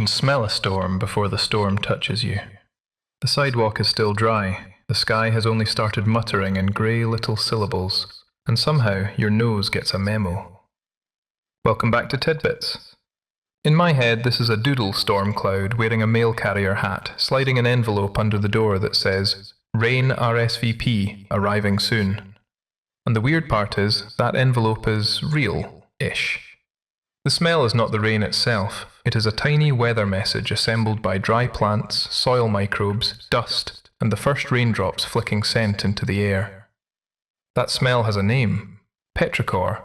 can smell a storm before the storm touches you. The sidewalk is still dry, the sky has only started muttering in grey little syllables, and somehow your nose gets a memo. Welcome back to Tidbits. In my head, this is a doodle storm cloud wearing a mail carrier hat, sliding an envelope under the door that says, "Rain RSVP, arriving soon." And the weird part is, that envelope is real-ish. The smell is not the rain itself, it is a tiny weather message assembled by dry plants, soil microbes, dust, and the first raindrops flicking scent into the air. That smell has a name, petrichor,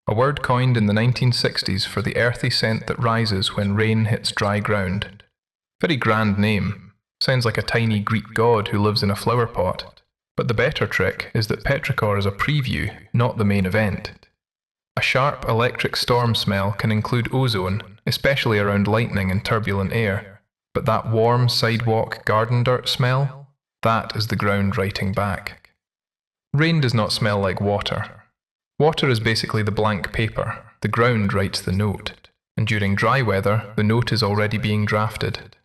a word coined in the 1960s for the earthy scent that rises when rain hits dry ground. Very grand name, sounds like a tiny Greek god who lives in a flower pot. But the better trick is that petrichor is a preview, not the main event. A sharp electric storm smell can include ozone, especially around lightning and turbulent air. But that warm sidewalk garden dirt smell? That is the ground writing back. Rain does not smell like water. Water is basically the blank paper. The ground writes the note. And during dry weather, the note is already being drafted.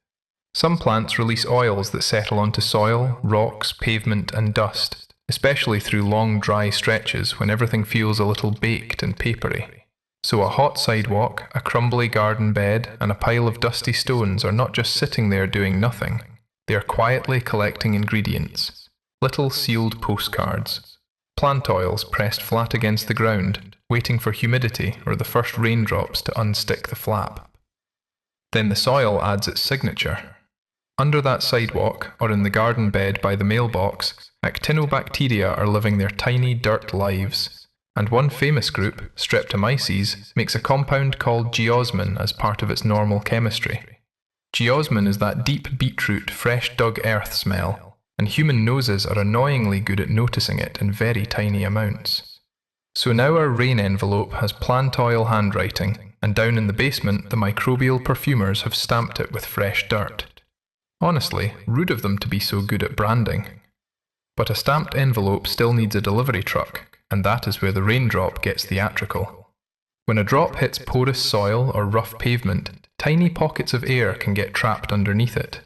Some plants release oils that settle onto soil, rocks, pavement, and dust, especially through long dry stretches when everything feels a little baked and papery. So a hot sidewalk, a crumbly garden bed, and a pile of dusty stones are not just sitting there doing nothing. They are quietly collecting ingredients. Little sealed postcards. Plant oils pressed flat against the ground, waiting for humidity or the first raindrops to unstick the flap. Then the soil adds its signature. Under that sidewalk, or in the garden bed by the mailbox, actinobacteria are living their tiny dirt lives, and one famous group, Streptomyces, makes a compound called geosmin as part of its normal chemistry. Geosmin is that deep beetroot, fresh dug earth smell, and human noses are annoyingly good at noticing it in very tiny amounts. So now our rain envelope has plant oil handwriting, and down in the basement the microbial perfumers have stamped it with fresh dirt. Honestly, rude of them to be so good at branding. But a stamped envelope still needs a delivery truck, and that is where the raindrop gets theatrical. When a drop hits porous soil or rough pavement, tiny pockets of air can get trapped underneath it.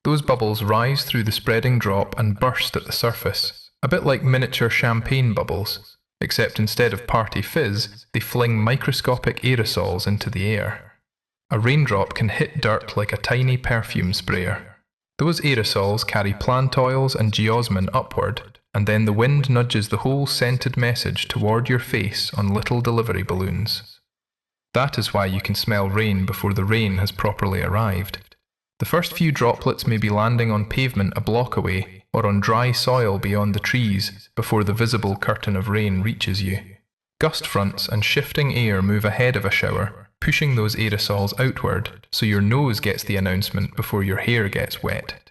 Those bubbles rise through the spreading drop and burst at the surface, a bit like miniature champagne bubbles, except instead of party fizz, they fling microscopic aerosols into the air. A raindrop can hit dirt like a tiny perfume sprayer. Those aerosols carry plant oils and geosmin upward, and then the wind nudges the whole scented message toward your face on little delivery balloons. That is why you can smell rain before the rain has properly arrived. The first few droplets may be landing on pavement a block away, or on dry soil beyond the trees, before the visible curtain of rain reaches you. Gust fronts and shifting air move ahead of a shower, pushing those aerosols outward, so your nose gets the announcement before your hair gets wet.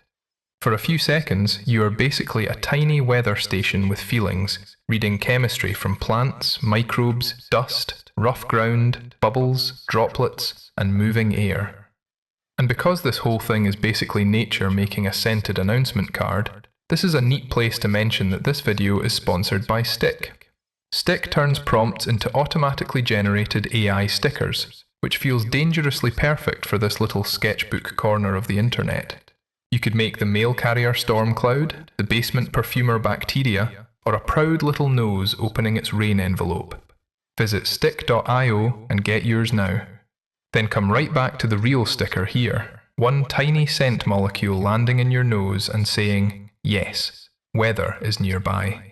For a few seconds, you are basically a tiny weather station with feelings, reading chemistry from plants, microbes, dust, rough ground, bubbles, droplets, and moving air. And because this whole thing is basically nature making a scented announcement card, this is a neat place to mention that this video is sponsored by Stick. Stick turns prompts into automatically generated AI stickers, which feels dangerously perfect for this little sketchbook corner of the internet. You could make the mail carrier storm cloud, the basement perfumer bacteria, or a proud little nose opening its rain envelope. Visit stick.io and get yours now. Then come right back to the real sticker here, one tiny scent molecule landing in your nose and saying, "Yes, weather is nearby."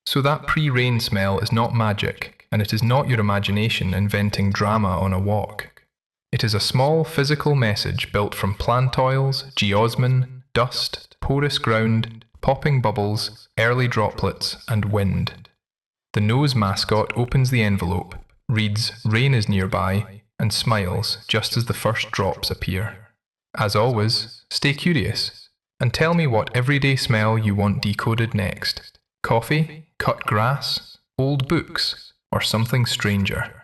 So that pre-rain smell is not magic, and it is not your imagination inventing drama on a walk. It is a small physical message built from plant oils, geosmin, dust, porous ground, popping bubbles, early droplets, and wind. The nose mascot opens the envelope, reads "Rain is nearby," and smiles just as the first drops appear. As always, stay curious, and tell me what everyday smell you want decoded next. Coffee, cut grass, old books, or something stranger.